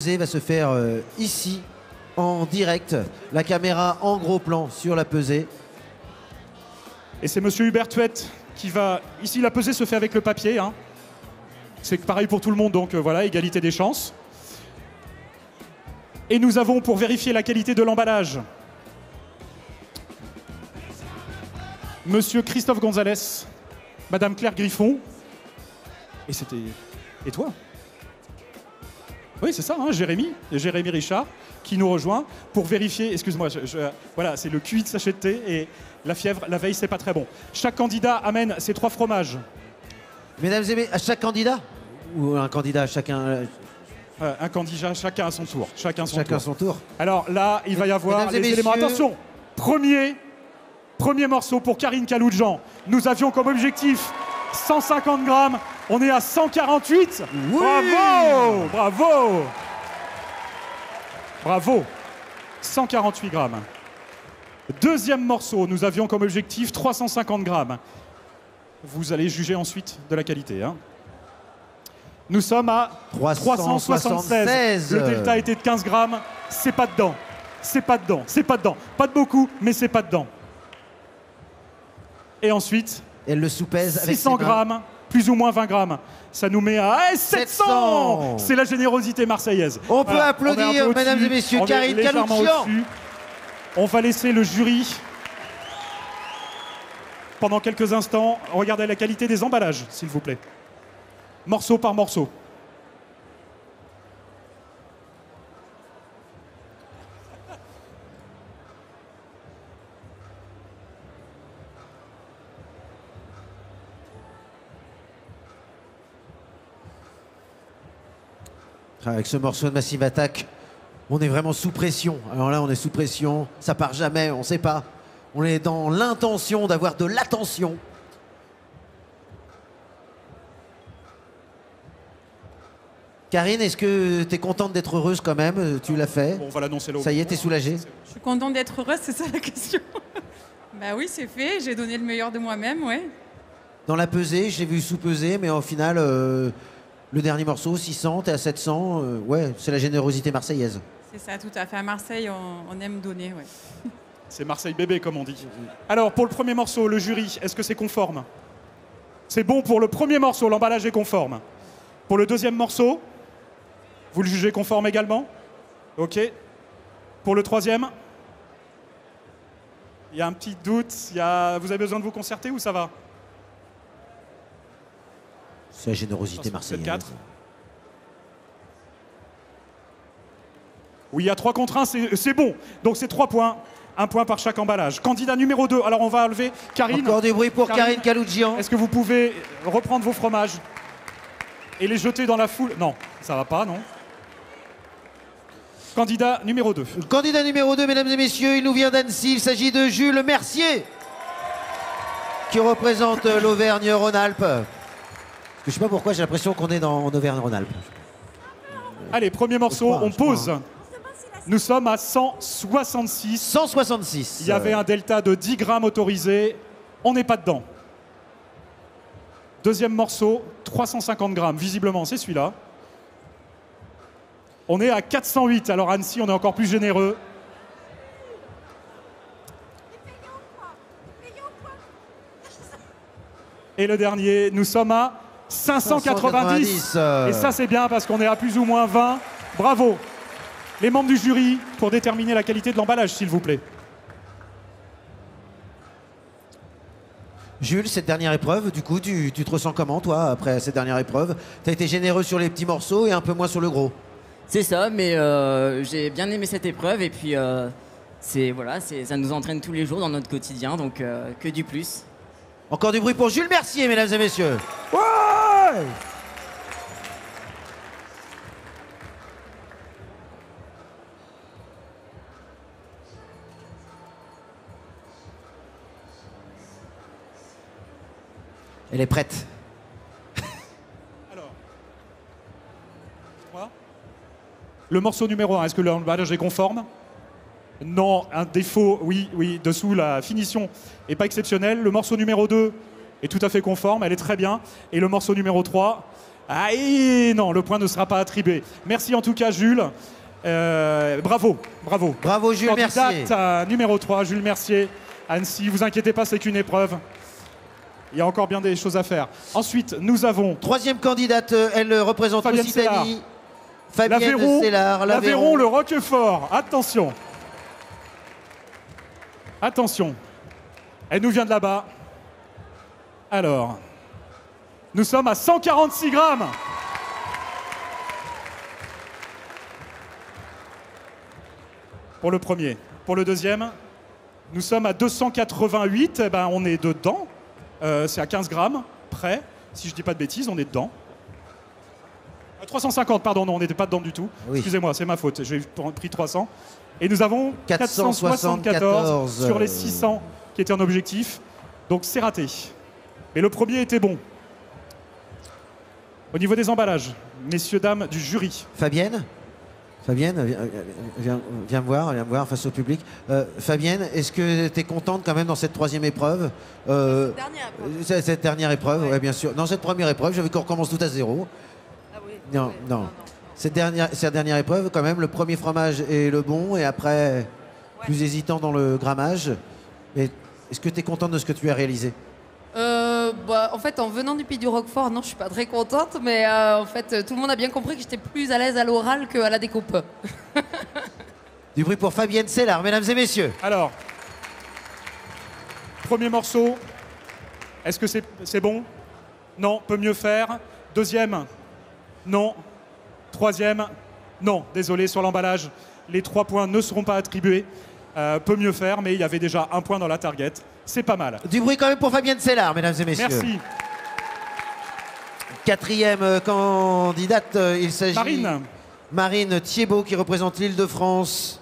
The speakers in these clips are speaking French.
Va se faire ici, en direct, la caméra en gros plan sur la pesée. Et c'est monsieur Hubert Huette qui va... Ici, la pesée se fait avec le papier. Hein. C'est pareil pour tout le monde, donc voilà, égalité des chances. Et nous avons, pour vérifier la qualité de l'emballage, monsieur Christophe Gonzalez, madame Claire Griffon. Et c'était... Et toi ? Oui, c'est ça, hein, Jérémy Richard, qui nous rejoint pour vérifier, excuse-moi, voilà, c'est le QI de sachet de thé et la fièvre, la veille, c'est pas très bon. Chaque candidat amène ses 3 fromages. Mesdames et messieurs, à chaque candidat? Ou un candidat à chacun un candidat, chacun à son tour. Chacun son tour. Alors là, il va y avoir les éléments. Attention, premier morceau pour Karine Kaloudjian. Nous avions comme objectif 150 grammes. On est à 148. Oui. Bravo, bravo, bravo. 148 grammes. Deuxième morceau, nous avions comme objectif 350 grammes. Vous allez juger ensuite de la qualité. Hein. Nous sommes à 376. Le delta était de 15 grammes. C'est pas dedans. C'est pas dedans. C'est pas dedans. Pas de beaucoup, mais c'est pas dedans. Et ensuite, elle le soupèse avec 600 grammes. Plus ou moins 20 grammes. Ça nous met à 700. C'est la générosité marseillaise. On peut applaudir, mesdames et messieurs, Karine Kaloudjian. On va laisser le jury, pendant quelques instants, regarder la qualité des emballages, s'il vous plaît. Morceau par morceau. Avec ce morceau de Massive Attack, on est vraiment sous pression. Alors là, on est sous pression, ça part jamais, on sait pas. On est dans l'intention d'avoir de l'attention. Karine, est-ce que tu es contente d'être heureuse quand même? Tu l'as fait? Bon, on va l'annoncer là. Ça y est, t'es soulagée? Je suis contente d'être heureuse, c'est ça la question. Bah oui, c'est fait, j'ai donné le meilleur de moi-même, ouais. Dans la pesée, j'ai vu sous-peser, mais au final... le dernier morceau, 600, t'es à 700, ouais, c'est la générosité marseillaise. C'est ça, tout à fait. À Marseille, on aime donner, ouais. C'est Marseille bébé, comme on dit. Alors, pour le premier morceau, le jury, est-ce que c'est conforme? C'est bon pour le premier morceau, l'emballage est conforme. Pour le deuxième morceau, vous le jugez conforme également? Ok. Pour le troisième? Il y a un petit doute, vous avez besoin de vous concerter ou ça va? C'est la générosité marseillaise. Oui, il y a 3 contre 1, c'est bon. Donc c'est 3 points. 1 point par chaque emballage. Candidat numéro 2. Alors on va enlever Karine. Encore du bruit pour Karine Kaloudjian. Est-ce que vous pouvez reprendre vos fromages et les jeter dans la foule? Non, ça va pas, non. Candidat numéro 2. Candidat numéro 2, mesdames et messieurs, il nous vient d'Annecy. Il s'agit de Jules Mercier, qui représente l'Auvergne-Rhône-Alpes. Je sais pas pourquoi, j'ai l'impression qu'on est en Auvergne-Rhône-Alpes. Allez, premier morceau, on pose. Nous sommes à 166. 166. Il y avait un delta de 10 grammes autorisé. On n'est pas dedans. Deuxième morceau, 350 grammes. Visiblement, c'est celui-là. On est à 408. Alors Annecy, on est encore plus généreux. Et le dernier, nous sommes à 590. Et ça, c'est bien parce qu'on est à plus ou moins 20. Bravo. Les membres du jury pour déterminer la qualité de l'emballage, s'il vous plaît. Jules, cette dernière épreuve, du coup, tu te ressens comment, toi, après cette dernière épreuve? Tu as été généreux sur les petits morceaux et un peu moins sur le gros. C'est ça, mais j'ai bien aimé cette épreuve et puis ça nous entraîne tous les jours dans notre quotidien, donc que du plus. Encore du bruit pour Jules Mercier, mesdames et messieurs. Ouais! Elle est prête. Alors, le morceau numéro 1, est-ce que l'emballage est conforme? Non, un défaut, oui, dessous, la finition n'est pas exceptionnelle. Le morceau numéro 2 est tout à fait conforme, elle est très bien. Et le morceau numéro 3, Ah, et non, le point ne sera pas attribué. Merci en tout cas, Jules. Bravo. Bravo, Jules Candidate Mercier. numéro 3, Jules Mercier. Annecy, vous inquiétez pas, c'est qu'une épreuve. Il y a encore bien des choses à faire. Ensuite, nous avons Troisième candidate, elle représente Fabienne l'Occitanie. Fabienne l'Aveyron, Sellard, l'Aveyron, le Roquefort. Attention. Attention. Elle nous vient de là-bas. Alors, nous sommes à 146 grammes. Pour le premier. Pour le deuxième, nous sommes à 288. Eh ben, on est dedans. C'est à 15 grammes près. Si je dis pas de bêtises, on est dedans. 350, pardon, non, on n'était pas dedans du tout. Oui. Excusez-moi, c'est ma faute. J'ai pris 300. Et nous avons 474 474 sur les 600 qui étaient en objectif. Donc c'est raté. Mais le premier était bon. Au niveau des emballages, messieurs, dames du jury. Fabienne, viens me voir face au public. Fabienne, est-ce que tu es contente quand même dans cette troisième épreuve Cette dernière épreuve, Ouais. ouais, bien sûr. Dans cette première épreuve, j'avais qu'on recommence tout à zéro. Ah oui. Non. Cette dernière épreuve, quand même, le premier fromage est le bon et après, plus hésitant dans le grammage. Mais est-ce que tu es contente de ce que tu as réalisé? En fait, en venant du Pays du Roquefort, non, je suis pas très contente, mais en fait, tout le monde a bien compris que j'étais plus à l'aise à l'oral qu'à la découpe. Du bruit pour Fabienne Sellard, mesdames et messieurs. Alors, premier morceau. Est-ce que c'est bon? Non, peut mieux faire. Deuxième, non. Troisième, non. Désolé, sur l'emballage, les 3 points ne seront pas attribués. Peut mieux faire, mais il y avait déjà 1 point dans la target. C'est pas mal. Du bruit quand même pour Fabienne Sellard, mesdames et messieurs. Merci. Quatrième candidate, il s'agit Marine. Thiebaud qui représente l'Île-de-France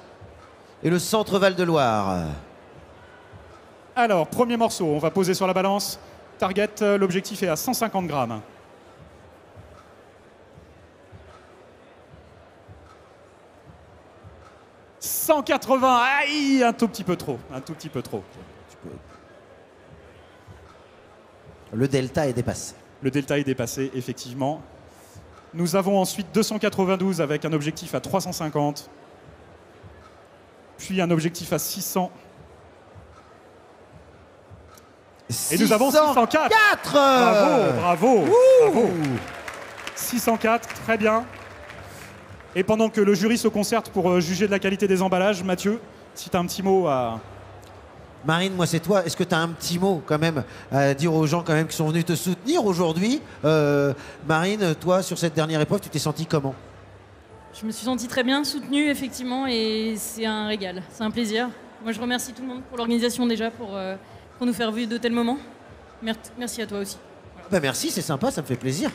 et le centre Val-de-Loire. Alors, premier morceau, on va poser sur la balance. Target, l'objectif est à 150 grammes. « 180, aïe, un tout petit peu trop. Le delta est dépassé. Le delta est dépassé, effectivement. Nous avons ensuite 292 avec un objectif à 350. Puis un objectif à 600. Et nous avons 604. Bravo. 604, très bien. Et pendant que le jury se concerte pour juger de la qualité des emballages, Mathieu, si tu as un petit mot à... Marine, moi c'est toi. Est-ce que tu as un petit mot quand même à dire aux gens quand même qui sont venus te soutenir aujourd'hui? Marine, toi, sur cette dernière épreuve, tu t'es sentie comment? Je me suis sentie très bien, soutenue effectivement, et c'est un régal, c'est un plaisir. Moi je remercie tout le monde pour l'organisation déjà, pour nous faire vivre de tels moments. Merci à toi aussi. Ben merci, c'est sympa, ça me fait plaisir.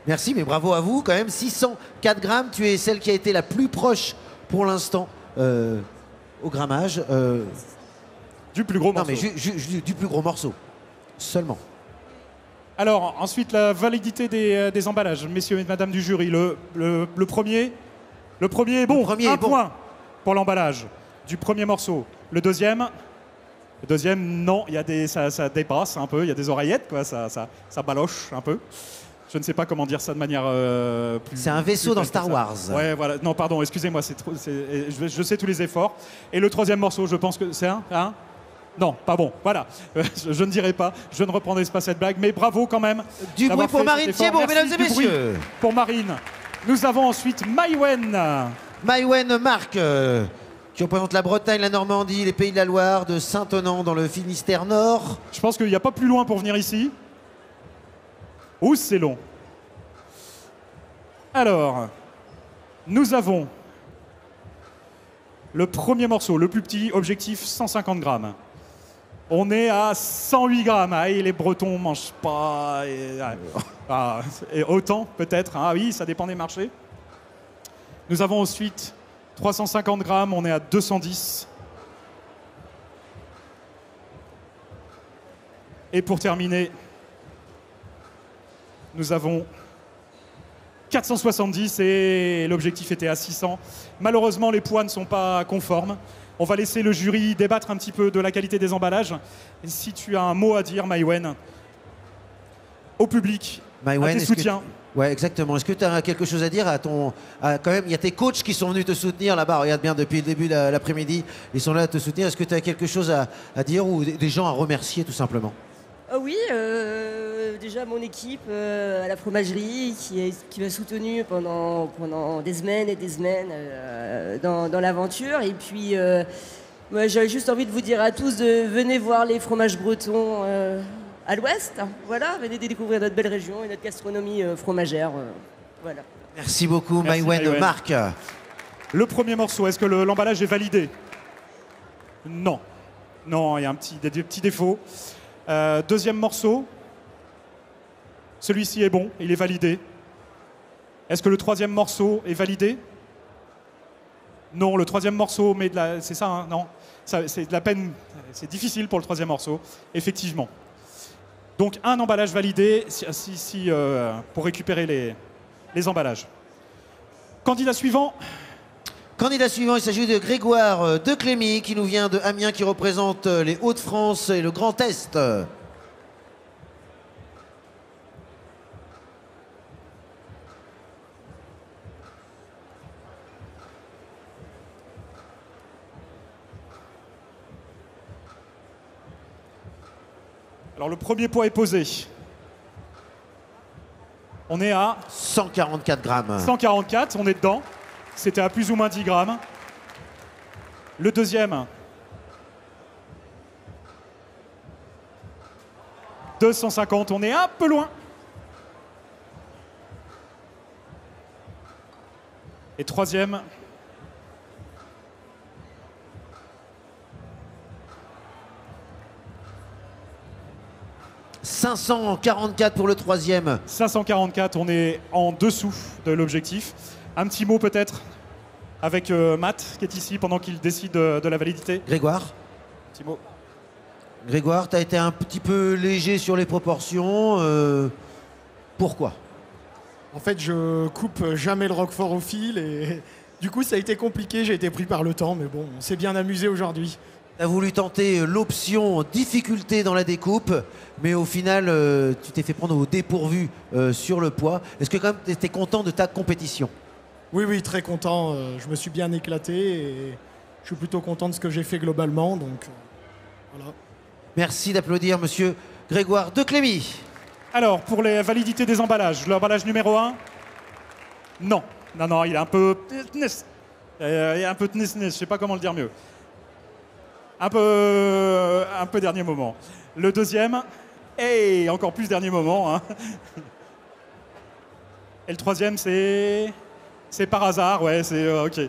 Merci, mais bravo à vous quand même. 604 grammes, tu es celle qui a été la plus proche pour l'instant au grammage. Du plus gros Non, morceau. mais du plus gros morceau. Seulement. Alors, ensuite, la validité des emballages. Messieurs et madame du jury, le premier est bon. Le premier un est bon. point pour l'emballage du premier morceau. Le deuxième, non, ça dépasse un peu, il y a des oreillettes, quoi, ça baloche un peu. Je ne sais pas comment dire ça de manière plus... C'est un vaisseau plus dans belle que Star ça. Wars. Ouais, voilà. Non, pardon, excusez-moi, je sais tous les efforts. Et le troisième morceau, je pense que c'est un non, pas bon. Voilà. Je ne dirai pas. Je ne reprendrai pas cette blague. Mais bravo quand même. Du bruit pour Marine Thiebaud, mesdames et du bruit messieurs. pour Marine. Nous avons ensuite Maïwen. Maïwen Marc, qui représente la Bretagne, la Normandie, les Pays de la Loire, de Saint-Onant dans le Finistère Nord. Je pense qu'il n'y a pas plus loin pour venir ici. Ouh, c'est long. Alors, nous avons le premier morceau, le plus petit, objectif 150 grammes. On est à 108 grammes. Ah, et les Bretons mangent pas. Et autant, peut-être. Ah oui, ça dépend des marchés. Nous avons ensuite 350 grammes. On est à 210. Et pour terminer, nous avons 470 et l'objectif était à 600. Malheureusement, les poids ne sont pas conformes. On va laisser le jury débattre un petit peu de la qualité des emballages. Et si tu as un mot à dire, Maïwen, au public, à tes soutiens. Ouais, exactement. Est-ce que tu as quelque chose à dire à ton... quand même, il y a tes coachs qui sont venus te soutenir là-bas. Regarde bien, depuis le début de l'après-midi, ils sont là à te soutenir. Est-ce que tu as quelque chose à dire ou des gens à remercier tout simplement? Oui, déjà mon équipe à la fromagerie qui m'a soutenu pendant des semaines et des semaines dans l'aventure. Et puis, moi, j'avais juste envie de vous dire à tous venez voir les fromages bretons à l'ouest. Voilà, venez découvrir notre belle région et notre gastronomie fromagère. Voilà. Merci beaucoup, Merci, Maïwen. Maïwen. Marc. Le premier morceau, est-ce que l'emballage est validé? Non. Non, il y a des petits défauts. Deuxième morceau. Celui-ci est bon, il est validé. Est-ce que le troisième morceau est validé? Non, le troisième morceau, mais c'est ça, hein, non. C'est de la peine, c'est difficile pour le troisième morceau, effectivement. Donc un emballage validé pour récupérer les emballages. Candidat suivant. Candidat suivant, il s'agit de Grégoire Declémy, qui nous vient de Amiens, qui représente les Hauts-de-France et le Grand Est. Alors le premier poids est posé. On est à 144 grammes. 144, on est dedans. C'était à plus ou moins 10 grammes. Le deuxième, 250, on est un peu loin. Et troisième, 544 pour le troisième. 544, on est en dessous de l'objectif. Un petit mot peut-être avec Matt qui est ici pendant qu'il décide de la validité. Grégoire. Petit mot. Grégoire, tu as été un petit peu léger sur les proportions. Pourquoi? En fait, je coupe jamais le roquefort au fil et du coup, ça a été compliqué. J'ai été pris par le temps, mais bon, on s'est bien amusé aujourd'hui. Tu as voulu tenter l'option difficulté dans la découpe, mais au final, tu t'es fait prendre au dépourvu sur le poids. Est-ce que quand même tu étais content de ta compétition? Oui, oui, très content. Je me suis bien éclaté et je suis plutôt content de ce que j'ai fait globalement. Donc, voilà. Merci d'applaudir monsieur Grégoire Declémy. Alors, pour les validités des emballages, l'emballage numéro 1, non. Non, il est un peu... Il est un peu je sais pas comment le dire mieux. Un peu dernier moment. Le deuxième, et encore plus dernier moment. Hein. Et le troisième, c'est par hasard, ouais, c'est ok.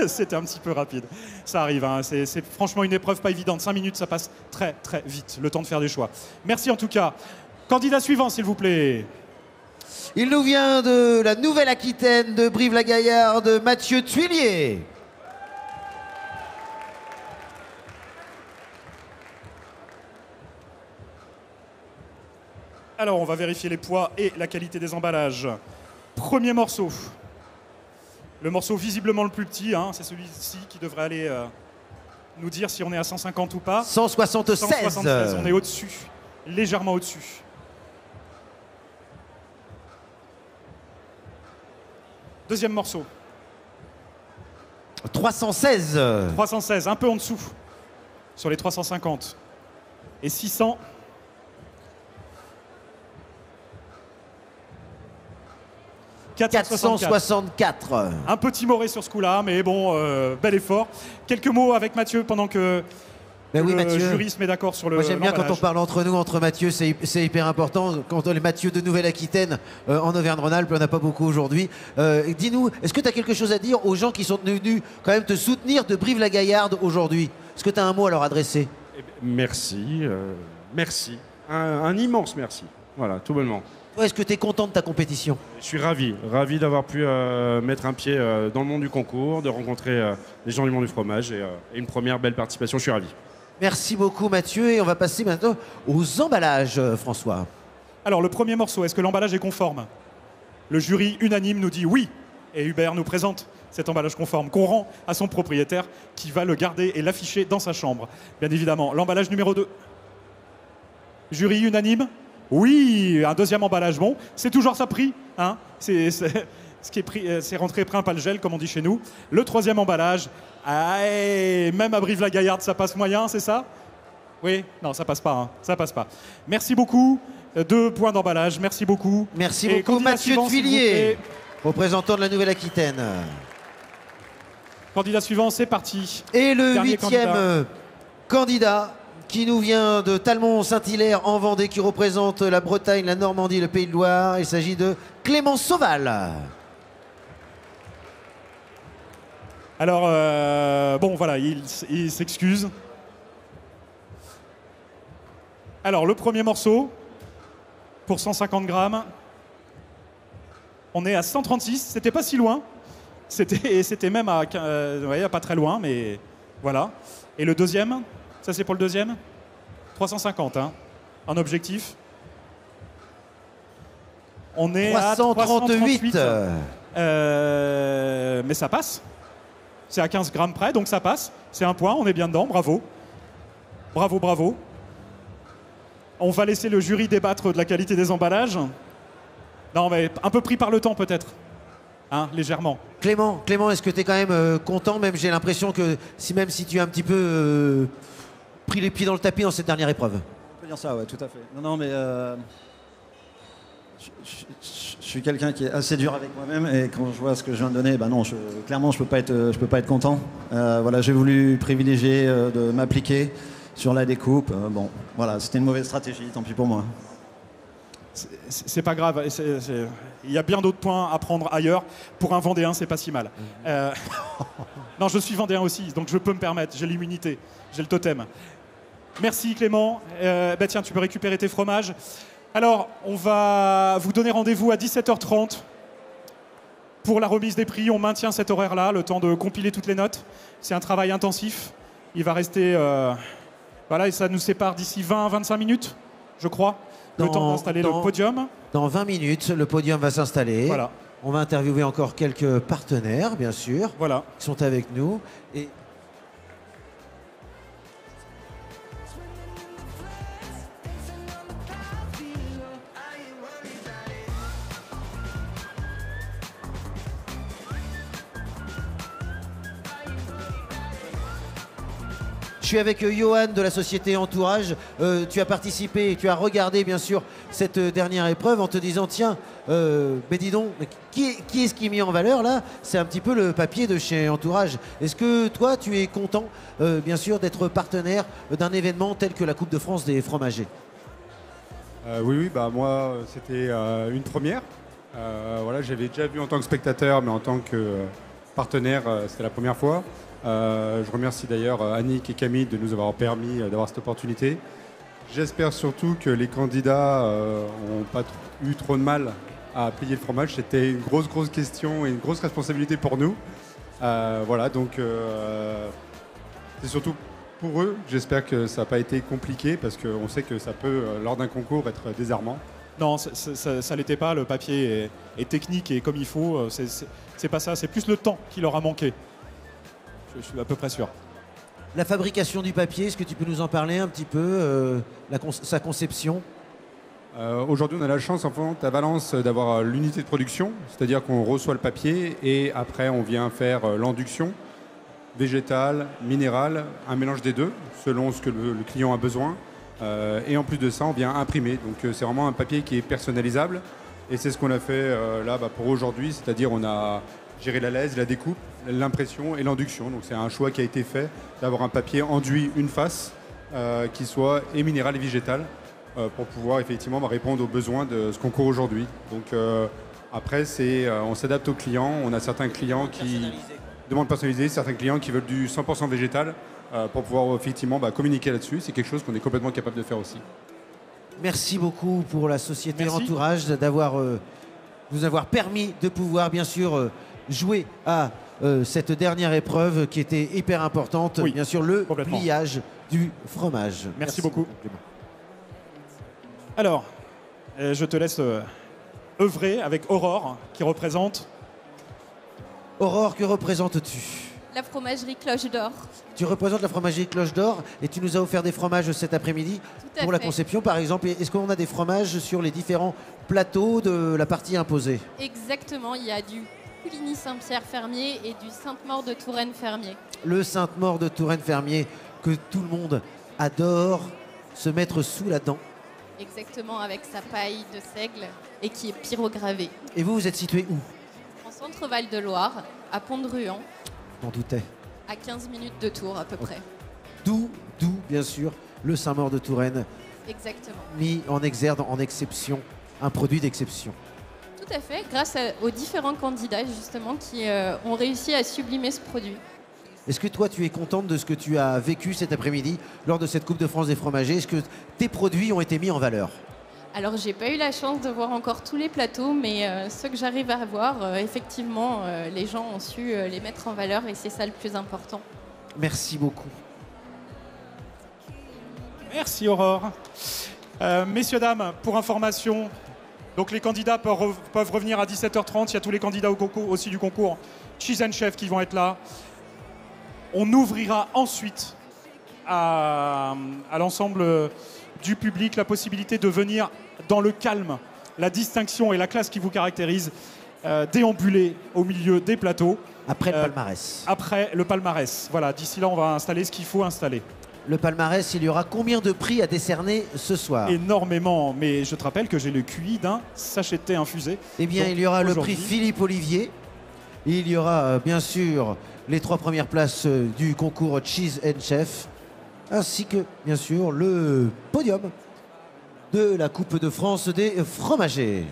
C'était un petit peu rapide. Ça arrive, hein. C'est franchement une épreuve pas évidente. 5 minutes, ça passe très très vite, le temps de faire des choix. Merci en tout cas. Candidat suivant, s'il vous plaît. Il nous vient de la Nouvelle-Aquitaine, de Brive-la-Gaillarde, Mathieu Tuilier. Alors, on va vérifier les poids et la qualité des emballages. Premier morceau. Le morceau visiblement le plus petit, hein, c'est celui-ci qui devrait aller nous dire si on est à 150 ou pas. 176. 176, on est au-dessus, légèrement au-dessus. Deuxième morceau. 316. 316, un peu en dessous, sur les 350. Et 600. 464. Un peu timoré sur ce coup-là, mais bon, bel effort. Quelques mots avec Mathieu pendant que Ben oui, le Mathieu. jury se met d'accord sur le Moi j'aime bien quand on l'emballage. parle entre nous, entre Mathieu, c'est hyper important. Quand on est Mathieu de Nouvelle-Aquitaine en Auvergne-Rhône-Alpes, on n'a pas beaucoup aujourd'hui. Dis-nous, est-ce que tu as quelque chose à dire aux gens qui sont venus quand même te soutenir de Brive-la-Gaillarde aujourd'hui? Est-ce que tu as un mot à leur adresser? Merci, merci. Un immense merci. Voilà, tout bonnement. Toi, est-ce que tu es content de ta compétition? Je suis ravi d'avoir pu mettre un pied dans le monde du concours, de rencontrer les gens du monde du fromage et une première belle participation. Je suis ravi. Merci beaucoup Mathieu et on va passer maintenant aux emballages, François. Alors, le premier morceau, est-ce que l'emballage est conforme? Le jury unanime nous dit oui. Et Hubert nous présente cet emballage conforme qu'on rend à son propriétaire qui va le garder et l'afficher dans sa chambre. Bien évidemment, l'emballage numéro 2. Jury unanime? Oui, un deuxième emballage. Bon, c'est toujours ça pris. Hein, ce qui est pris, c'est rentré pris, pas le gel, comme on dit chez nous. Le troisième emballage. Aïe, même à Brive-la-Gaillarde, ça passe moyen, c'est ça? Oui, non, ça passe pas. Hein, ça passe pas. Merci beaucoup. 2 points d'emballage. Merci beaucoup. Merci Et beaucoup, candidat Mathieu suivant, s'il vous Tuvillier, plaît. représentant de la Nouvelle-Aquitaine. Candidat suivant, c'est parti. Et le Dernier 8e candidat qui nous vient de Talmont-Saint-Hilaire en Vendée, qui représente la Bretagne, la Normandie, le Pays de Loire. Il s'agit de Clément Sauval. Alors, bon, voilà, il s'excuse. Alors, le premier morceau, pour 150 grammes, on est à 136, c'était pas si loin. C'était même à pas très loin, mais voilà. Et le deuxième, ça c'est pour le deuxième, 350, hein, en objectif. On est 338. à 338. Mais ça passe. C'est à 15 grammes près, donc ça passe. C'est un point, on est bien dedans, bravo. Bravo, bravo. On va laisser le jury débattre de la qualité des emballages. Non, mais un peu pris par le temps peut-être. Hein, légèrement. Clément, est-ce que tu es quand même content? Même j'ai l'impression que même si tu as un petit peu pris les pieds dans le tapis dans cette dernière épreuve. On peut dire ça, ouais, tout à fait. Non, mais je suis quelqu'un qui est assez dur avec moi-même et quand je vois ce que je viens de donner, ben non, clairement, je peux pas être content. Voilà, j'ai voulu privilégier de m'appliquer sur la découpe. Bon, voilà, c'était une mauvaise stratégie, tant pis pour moi. C'est pas grave. Il y a bien d'autres points à prendre ailleurs. Pour un Vendéen, c'est pas si mal. Non, je suis Vendéen aussi, donc je peux me permettre. J'ai l'immunité, j'ai le totem. Merci Clément. Tiens, tu peux récupérer tes fromages. Alors, on va vous donner rendez-vous à 17h30 pour la remise des prix. On maintient cet horaire-là, le temps de compiler toutes les notes. C'est un travail intensif. Il va rester... voilà, et ça nous sépare d'ici 20-25 minutes, je crois. Le temps d'installer le podium. Dans 20 minutes, le podium va s'installer. Voilà. On va interviewer encore quelques partenaires, bien sûr, voilà, qui sont avec nous. Et je suis avec Johan de la société Entourage. Tu as participé, tu as regardé bien sûr cette dernière épreuve en te disant tiens, mais dis donc, qui est-ce qui est mis en valeur là? C'est un petit peu le papier de chez Entourage. Est-ce que toi tu es content bien sûr d'être partenaire d'un événement tel que la Coupe de France des fromagers? Oui, bah moi c'était une première. Voilà, j'avais déjà vu en tant que spectateur, mais en tant que partenaire, c'était la première fois. Je remercie d'ailleurs Annick et Camille de nous avoir permis d'avoir cette opportunité. J'espère surtout que les candidats n'ont pas eu trop de mal à plier le fromage. C'était une grosse question et une grosse responsabilité pour nous. Voilà, donc c'est surtout pour eux. J'espère que ça n'a pas été compliqué parce qu'on sait que ça peut, lors d'un concours, être désarmant. Non, ça l'était pas. Le papier est technique et comme il faut. C'est pas ça. C'est plus le temps qui leur a manqué. Je suis à peu près sûr. La fabrication du papier, est-ce que tu peux nous en parler un petit peu, sa conception? Aujourd'hui, on a la chance en fait, à Valence d'avoir l'unité de production, c'est-à-dire qu'on reçoit le papier et après on vient faire l'induction végétale, minérale, un mélange des deux selon ce que le client a besoin. Et en plus de ça, on vient imprimer. Donc c'est vraiment un papier qui est personnalisable et c'est ce qu'on a fait là pour aujourd'hui, c'est-à-dire on a géré la lèse, la découpe, l'impression et l'induction. Donc c'est un choix qui a été fait d'avoir un papier enduit une face qui soit et minéral et végétal pour pouvoir effectivement répondre aux besoins de ce concours aujourd'hui. Donc après, on s'adapte aux clients. On a certains clients qui demandent personnalisé, certains clients qui veulent du 100% végétal pour pouvoir effectivement communiquer là-dessus. C'est quelque chose qu'on est complètement capable de faire aussi. Merci beaucoup pour la société Merci. Entourage d'avoir nous avoir permis de pouvoir bien sûr jouer à cette dernière épreuve qui était hyper importante, Oui, bien sûr le complètement. pliage du fromage. Merci beaucoup. Alors, je te laisse œuvrer avec Aurore qui représente... Aurore, que représentes-tu? la fromagerie Cloche d'Or. Tu représentes la fromagerie Cloche d'Or et tu nous as offert des fromages cet après-midi Tout à pour la fait. conception, par exemple. Est-ce qu'on a des fromages sur les différents plateaux de la partie imposée? Exactement, il y a du Puligny Saint-Pierre fermier et du Sainte-Maure de Touraine fermier. Le Sainte-Maure de Touraine fermier que tout le monde adore se mettre sous la dent. Exactement, avec sa paille de seigle et qui est pyrogravée. Et vous, vous êtes situé où? En centre-Val de Loire, à Pont-de-Ruan, J'en doutais. à 15 minutes de Tours à peu près. D'où, bien sûr, le Saint-Maure de Touraine, Exactement. mis en exergue, en exception, un produit d'exception. Tout à fait, grâce aux différents candidats justement qui ont réussi à sublimer ce produit. Est-ce que toi, tu es contente de ce que tu as vécu cet après-midi lors de cette Coupe de France des fromagers? Est-ce que tes produits ont été mis en valeur? Alors j'ai pas eu la chance de voir encore tous les plateaux, mais ceux que j'arrive à voir, effectivement, les gens ont su les mettre en valeur et c'est ça le plus important. Merci beaucoup. Merci Aurore. Messieurs, dames, pour information, donc les candidats peuvent revenir à 17h30. Il y a tous les candidats au concours, aussi du concours Cheese and Chef qui vont être là. On ouvrira ensuite à l'ensemble du public la possibilité de venir dans le calme, la distinction et la classe qui vous caractérise, déambuler au milieu des plateaux. Après le palmarès. Après le palmarès. Voilà, d'ici là, on va installer ce qu'il faut installer. Le palmarès, il y aura combien de prix à décerner ce soir? Énormément, mais je te rappelle que j'ai le QI d'un sachet de thé infusé. Eh bien, Donc, il y aura le aujourd'hui- prix Philippe Olivier. Il y aura, bien sûr, les 3 premières places du concours Cheese and Chef, ainsi que, bien sûr, le podium de la Coupe de France des fromagers.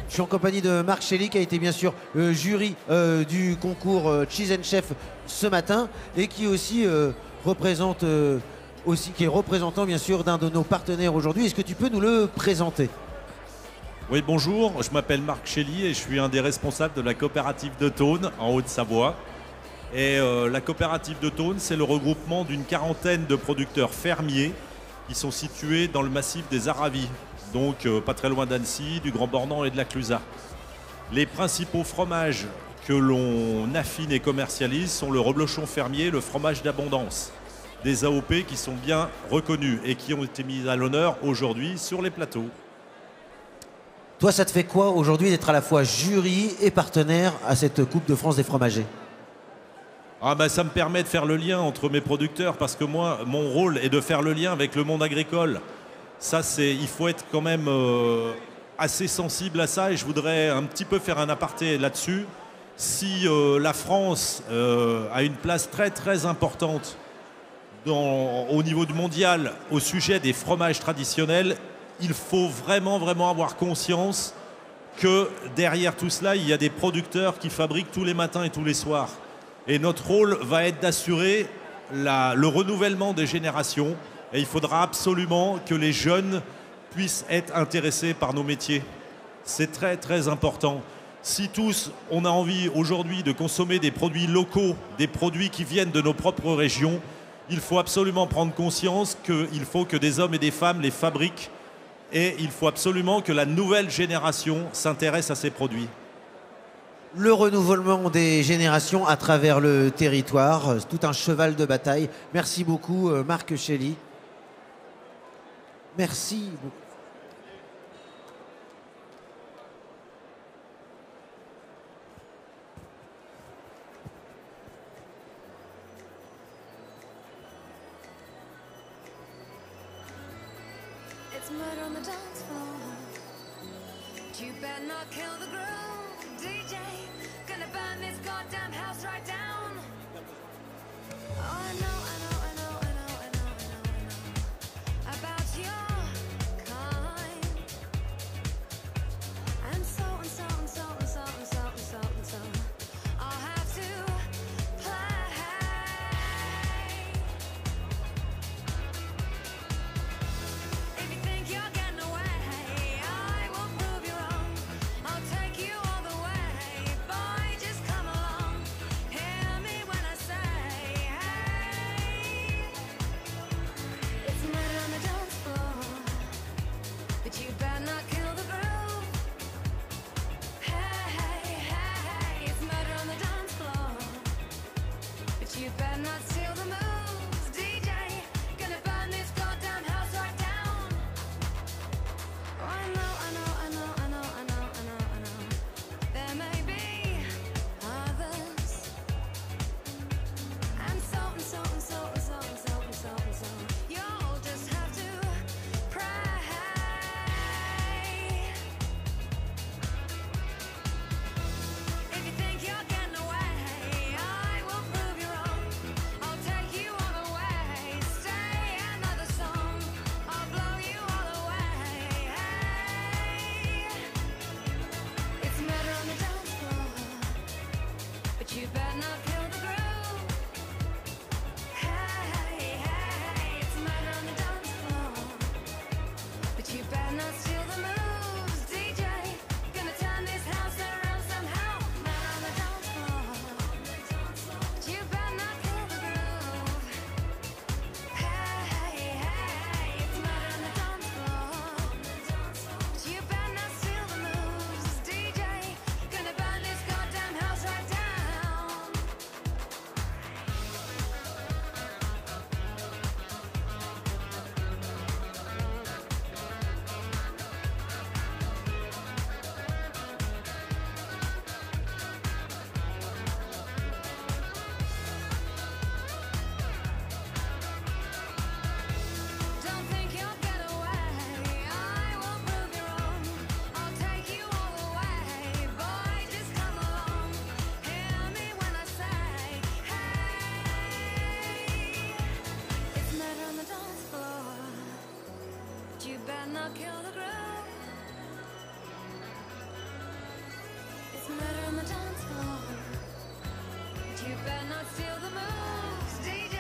Je suis en compagnie de Marc Shelley qui a été bien sûr jury du concours Cheese and Chef ce matin et qui aussi représente qui est représentant bien sûr d'un de nos partenaires aujourd'hui. Est-ce que tu peux nous le présenter? Oui, bonjour, je m'appelle Marc Shelley et je suis un des responsables de la coopérative de Thônes en Haute-Savoie. Et la coopérative de Thônes, c'est le regroupement d'une quarantaine de producteurs fermiers qui sont situés dans le massif des Aravis, donc pas très loin d'Annecy, du Grand Bornand et de la Clusaz. Les principaux fromages que l'on affine et commercialise sont le reblochon fermier, le fromage d'abondance. Des AOP qui sont bien reconnus et qui ont été mis à l'honneur aujourd'hui sur les plateaux. Toi, ça te fait quoi aujourd'hui d'être à la fois jury et partenaire à cette Coupe de France des fromagers? Ah bah, ça me permet de faire le lien entre mes producteurs parce que moi, mon rôle est de faire le lien avec le monde agricole. Ça, il faut être quand même assez sensible à ça et je voudrais un petit peu faire un aparté là-dessus. Si la France a une place très très importante au niveau du mondial au sujet des fromages traditionnels, il faut vraiment avoir conscience que derrière tout cela, il y a des producteurs qui fabriquent tous les matins et tous les soirs. Et notre rôle va être d'assurer le renouvellement des générations. Et il faudra absolument que les jeunes puissent être intéressés par nos métiers. C'est très très important. Si tous, on a envie aujourd'hui de consommer des produits locaux, des produits qui viennent de nos propres régions, il faut absolument prendre conscience qu'il faut que des hommes et des femmes les fabriquent et il faut absolument que la nouvelle génération s'intéresse à ces produits. Le renouvellement des générations à travers le territoire, tout un cheval de bataille. Merci beaucoup Marc Chély. Merci beaucoup. It's murder on the dance floor. You better not kill the groove, DJ. Gonna burn this goddamn house right down. Oh, I know about your kind. And so I'll have to play. If you think you're getting away, I will prove you wrong. I'll take you all the way. Boy, just come along. Hear me when I say, hey. It's murder on the dance floor, but you better not kill the groove. Hey, it's murder on the dance floor, but you better not steal the moves, DJ. Gonna burn this goddamn house right down. Oh, I know. There may be others, and so. You'll just have to pray. If you think you're getting away, I will prove you wrong. I'll take you all the way. Stay another song. I'll blow you all away. It's murder on the dance floor, but you better not kill the groove. Hey, it's murder on the dance floor, but you better not steal the moves, DJ. Gonna turn this house around somehow. Murder on the dance floor, but you better not kill the groove. Hey, it's murder on the dance floor, but you better not steal the moves, DJ. Gonna burn this goddamn house right down. Don't think you'll get away. I will prove you wrong. I'll take you all the way. Boy, just come along. Hear me when I say, hey. It's murder on the dance floor, but you better not kill the groove. It's murder on the dance floor, but you better not steal the moves, DJ.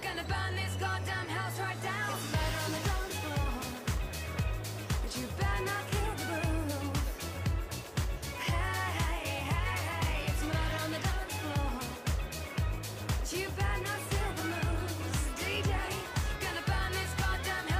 Gonna burn this goddamn house right down. It's murder on the dance floor, but you better not kill the groove. Hey, it's murder on the dance floor, but you better not steal the moves, DJ. Gonna burn this goddamn house.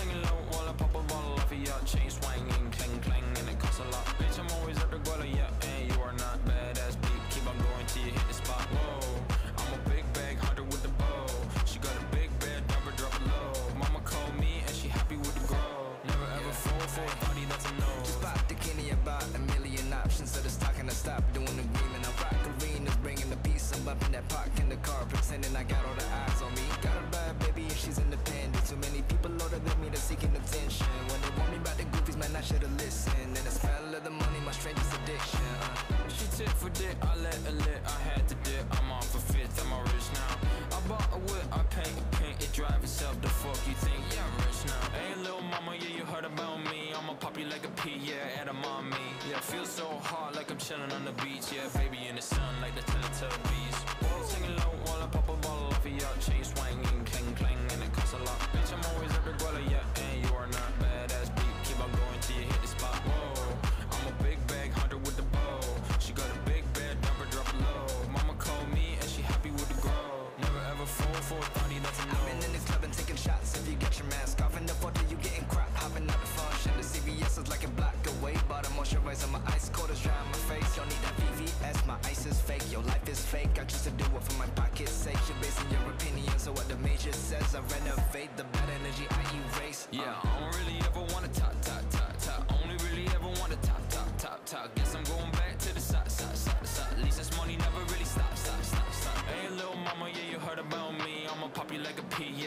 singing low while I pop a bottle off of your chain swinging, clang clang, and it costs a lot. Bitch, I'm always at the guala, yeah, and you are not badass beat. Keep on going till you hit the spot. Whoa, I'm a big bag hunter with the bow. She got a big bed, number drop it low. Mama called me and she happy with the grow. Never ever fall for a body that's a no. Just pop the Kenny about a million options. So the stock and I stop doing agreement. I rock arenas, bringing the peace. I'm up in that park in the car, pretending I got all the eyes on me. Got a bad baby and she's independent. Too many people older than me, they're seeking attention. When they want me about the goofies, man, I should've listened. And the smell of the money, my strangest addiction. She tit for dick, I let her lit, I had to dip. I'm on for fifth, I'm all rich now. I bought a whip, I paint, it drive itself. The fuck you think? Yeah, I'm rich now. Hey, little mama, yeah, you heard about me. I'ma pop you like a pea, yeah, add 'em on me. Yeah, feel so hot like I'm chilling on the beach. Yeah, baby in the sun like the Teletubbies. Whoa, singing low while I pop a bottle off of your chain swinging, clang clang, and it costs a lot. Bitch, I'm always at the guala, yeah, and you are not badass beat. Keep on going till you hit the spot. Whoa, I'm a big bag hunter with the bow. She got a big bed, number drop it low. Mama called me and she happy with the grow. Never ever fall for a thotty, that's a no. I've been in this club and taking shots. If you get your mask off in the photo, you getting crap. Hopping out the function. The CVS is like a block away. Bought a moisturizer, my ice cold is dry on my face. Don't need that VVS, my ice is fake. Your life is fake. I choose to do it for my pocket's sake. You're basing your opinion, so what the major says, I renovate. The bad energy I erase. Yeah, I don't really ever wanna top. Only really ever wanna top. Guess I'm going back to the side. At least this money never really stop. Hey, little mama, yeah, you heard about me. I'ma pop you like a pea, yeah.